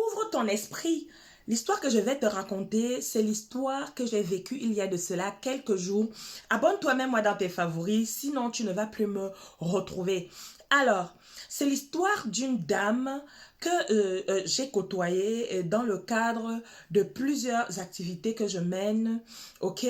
ouvre ton esprit. L'histoire que je vais te raconter, c'est l'histoire que j'ai vécue il y a de cela quelques jours. Abonne-toi même moi dans tes favoris, sinon tu ne vas plus me retrouver. Alors, c'est l'histoire d'une dame que j'ai côtoyée dans le cadre de plusieurs activités que je mène, ok?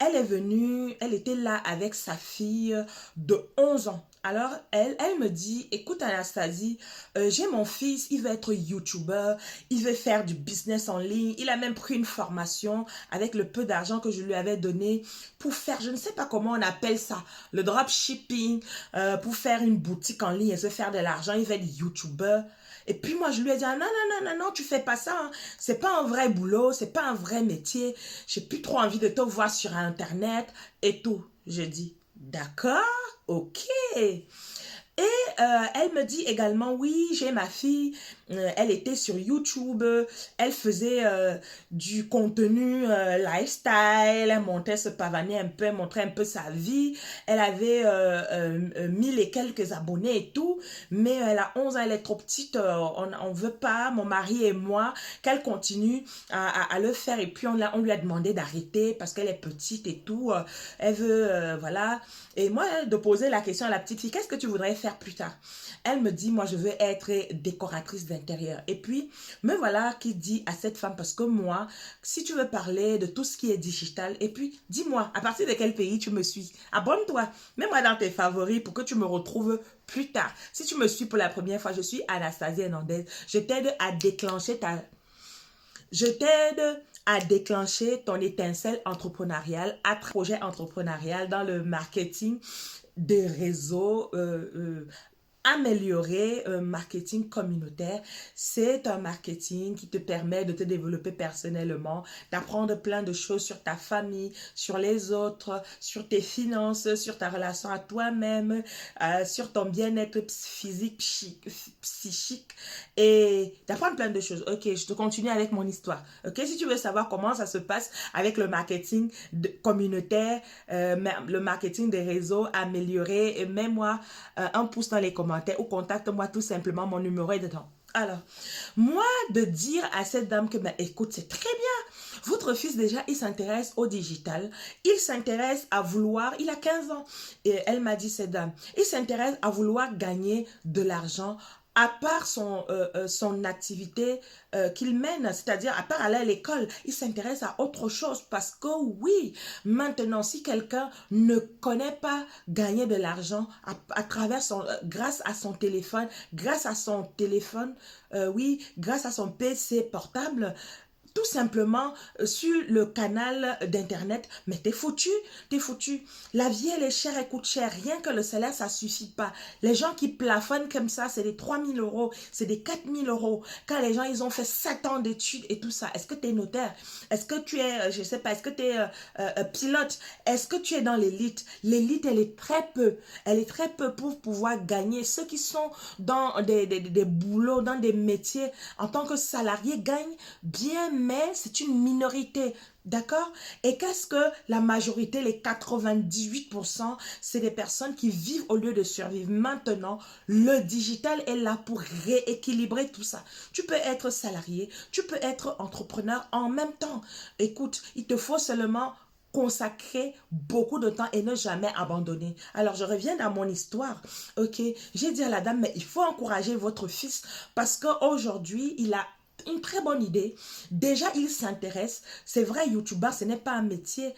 Elle est venue, elle était là avec sa fille de 11 ans. Alors, elle me dit, écoute Anastasie, j'ai mon fils, il veut être YouTuber, il veut faire du business en ligne, il a même pris une formation avec le peu d'argent que je lui avais donné pour faire, je ne sais pas comment on appelle ça, le dropshipping, pour faire une boutique en ligne et se faire de l'argent, il veut être YouTuber. Et puis moi, je lui ai dit, ah, non, non, non, non, non, tu fais pas ça. Hein. C'est pas un vrai boulot, c'est pas un vrai métier. J'ai plus trop envie de te voir sur Internet et tout. Je dis, d'accord, ok. Elle me dit également, oui, j'ai ma fille, elle était sur YouTube, elle faisait du contenu lifestyle, elle montait, se pavanait un peu, elle montrait un peu sa vie, elle avait 1000 et quelques abonnés et tout, mais elle a 11 ans, elle est trop petite, on veut pas, mon mari et moi, qu'elle continue à le faire, et puis on lui a demandé d'arrêter parce qu'elle est petite et tout, elle veut, voilà, et moi, de poser la question à la petite fille, qu'est-ce que tu voudrais faire plus tard? Elle me dit, moi, je veux être décoratrice d'intérieur. Et puis, me voilà qui dit à cette femme, parce que moi, si tu veux parler de tout ce qui est digital, et puis, dis-moi, à partir de quel pays tu me suis? Abonne-toi, mets-moi dans tes favoris pour que tu me retrouves plus tard. Si tu me suis pour la première fois, je suis Anastasie Hernandez. Je t'aide à déclencher ton étincelle entrepreneuriale à projet entrepreneurial dans le marketing des réseaux, améliorer un marketing communautaire. C'est un marketing qui te permet de te développer personnellement, d'apprendre plein de choses sur ta famille, sur les autres, sur tes finances, sur ta relation à toi-même, sur ton bien-être physique, psychique, et d'apprendre plein de choses. Ok, je te continue avec mon histoire. Ok, si tu veux savoir comment ça se passe avec le marketing communautaire, le marketing des réseaux amélioré, mets-moi un pouce dans les commentaires ou contacte-moi tout simplement, mon numéro est dedans. Alors, moi, de dire à cette dame que, ben, écoute, c'est très bien. Votre fils, déjà, il s'intéresse au digital. Il s'intéresse à vouloir, il a 15 ans. Et elle m'a dit, cette dame, il s'intéresse à vouloir gagner de l'argent à part son activité qu'il mène, c'est-à-dire à part aller à l'école, il s'intéresse à autre chose parce que oui, maintenant, si quelqu'un ne connaît pas gagner de l'argent à travers grâce à son téléphone, oui, grâce à son PC portable, tout simplement sur le canal d'internet, mais t'es foutu, t'es foutu. La vie elle est chère, elle coûte cher, rien que le salaire ça suffit pas. Les gens qui plafonnent comme ça, c'est des 3000 euros, c'est des 4000 euros. Quand les gens ils ont fait 7 ans d'études et tout ça, est-ce que tu es notaire? Est-ce que tu es, je sais pas, est-ce que tu es pilote? Est-ce que tu es dans l'élite? L'élite elle est très peu pour pouvoir gagner. Ceux qui sont dans des boulots, dans des métiers en tant que salariés gagnent bien, mais c'est une minorité, d'accord? Et qu'est-ce que la majorité, les 98%, c'est des personnes qui vivent au lieu de survivre. Maintenant, le digital est là pour rééquilibrer tout ça. Tu peux être salarié, tu peux être entrepreneur en même temps. Écoute, il te faut seulement consacrer beaucoup de temps et ne jamais abandonner. Alors, je reviens à mon histoire, ok? J'ai dit à la dame, mais il faut encourager votre fils parce qu'aujourd'hui, il a une très bonne idée. Déjà, il s'intéresse. C'est vrai, YouTuber, ce n'est pas un métier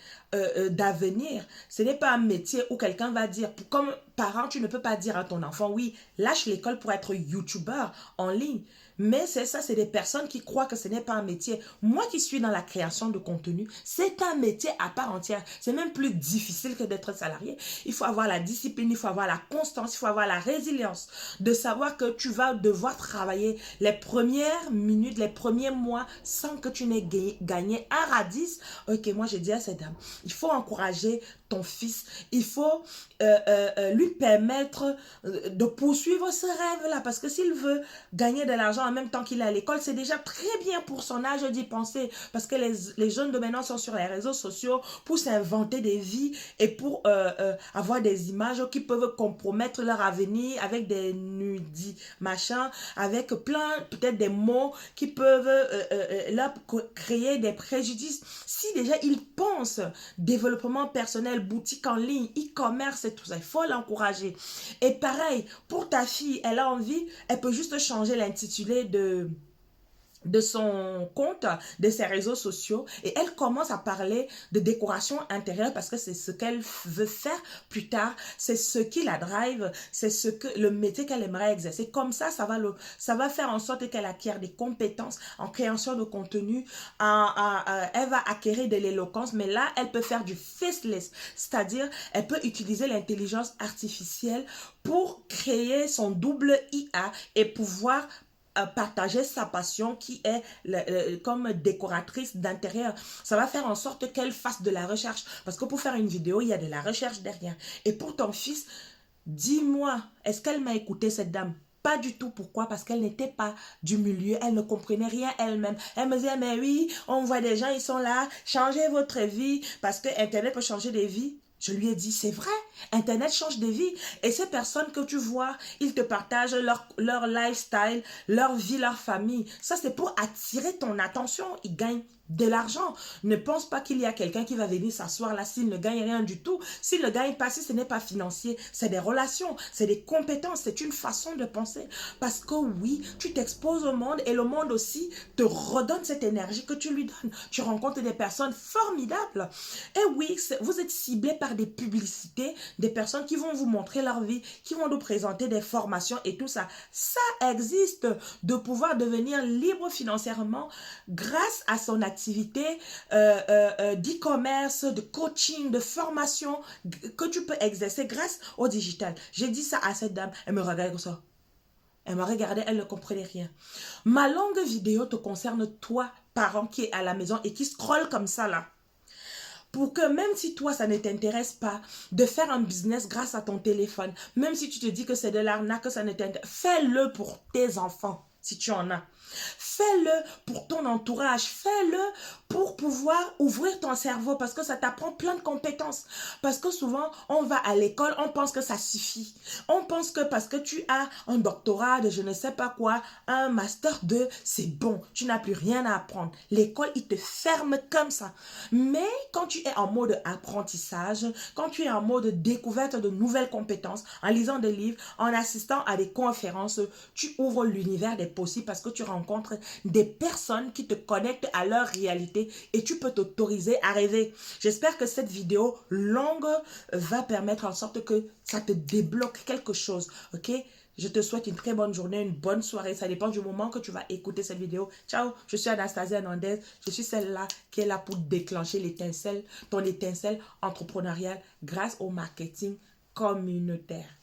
d'avenir. Ce n'est pas un métier où quelqu'un va dire, comme parent, tu ne peux pas dire à ton enfant, oui, lâche l'école pour être YouTuber en ligne. Mais c'est ça, c'est des personnes qui croient que ce n'est pas un métier. Moi qui suis dans la création de contenu, c'est un métier à part entière. C'est même plus difficile que d'être salarié. Il faut avoir la discipline, il faut avoir la constance, il faut avoir la résilience de savoir que tu vas devoir travailler les premières minutes, les premiers mois sans que tu n'aies gagné un radis. Ok, moi j'ai dit à cette dame, il faut encourager ton fils, il faut lui permettre de poursuivre ce rêve-là parce que s'il veut gagner de l'argent en même temps qu'il est à l'école, c'est déjà très bien pour son âge d'y penser. Parce que les jeunes de maintenant sont sur les réseaux sociaux pour s'inventer des vies et pour avoir des images qui peuvent compromettre leur avenir avec des nudis, machin, avec plein, peut-être des mots qui peuvent leur créer des préjudices. Si déjà ils pensent développement personnel, boutique en ligne, e-commerce et tout ça, il faut l'encourager. Et pareil, pour ta fille, elle a envie, elle peut juste changer l'intitulé de son compte, de ses réseaux sociaux, et elle commence à parler de décoration intérieure parce que c'est ce qu'elle veut faire plus tard, c'est ce qui la drive, c'est ce que le métier qu'elle aimerait exercer. Comme ça va faire en sorte qu'elle acquiert des compétences en création de contenu, elle va acquérir de l'éloquence, mais là, elle peut faire du faceless, c'est-à-dire, elle peut utiliser l'intelligence artificielle pour créer son double IA et pouvoir partager sa passion qui est comme décoratrice d'intérieur. Ça va faire en sorte qu'elle fasse de la recherche. Parce que pour faire une vidéo, il y a de la recherche derrière. Et pour ton fils, dis-moi, est-ce qu'elle m'a écouté cette dame? Pas du tout. Pourquoi? Parce qu'elle n'était pas du milieu. Elle ne comprenait rien elle-même. Elle me disait, mais oui, on voit des gens, ils sont là. Changez votre vie. Parce que Internet peut changer des vies. Je lui ai dit, c'est vrai, Internet change des vies. Et ces personnes que tu vois, ils te partagent leur lifestyle, leur vie, leur famille. Ça, c'est pour attirer ton attention. Ils gagnent de l'argent. Ne pense pas qu'il y a quelqu'un qui va venir s'asseoir là s'il ne gagne rien du tout. S'il ne gagne pas, si ce n'est pas financier, c'est des relations, c'est des compétences, c'est une façon de penser. Parce que oui, tu t'exposes au monde et le monde aussi te redonne cette énergie que tu lui donnes. Tu rencontres des personnes formidables. Et oui, vous êtes ciblé par des publicités, des personnes qui vont vous montrer leur vie, qui vont nous présenter des formations et tout ça. Ça existe, de pouvoir devenir libre financièrement grâce à son activité d'e-commerce, de coaching, de formation que tu peux exercer grâce au digital. J'ai dit ça à cette dame, elle me regarde comme ça. Elle m'a regardé, elle ne comprenait rien. Ma longue vidéo te concerne toi, parent qui est à la maison et qui scrolle comme ça là. Pour que même si toi, ça ne t'intéresse pas de faire un business grâce à ton téléphone, même si tu te dis que c'est de l'arnaque, que ça ne t'intéresse, fais-le pour tes enfants, si tu en as. Fais-le pour ton entourage, fais-le pour pouvoir ouvrir ton cerveau parce que ça t'apprend plein de compétences. Parce que souvent, on va à l'école, on pense que ça suffit. On pense que parce que tu as un doctorat de je ne sais pas quoi, un master 2, c'est bon, tu n'as plus rien à apprendre. L'école, il te ferme comme ça. Mais quand tu es en mode apprentissage, quand tu es en mode découverte de nouvelles compétences, en lisant des livres, en assistant à des conférences, tu ouvres l'univers des possibles parce que tu rencontres des personnes qui te connectent à leur réalité et tu peux t'autoriser à rêver. J'espère que cette vidéo longue va permettre en sorte que ça te débloque quelque chose, ok? Je te souhaite une très bonne journée, une bonne soirée. Ça dépend du moment que tu vas écouter cette vidéo. Ciao, je suis Anastasia Hernandez. Je suis celle-là qui est là pour déclencher l'étincelle, ton étincelle entrepreneuriale grâce au marketing communautaire.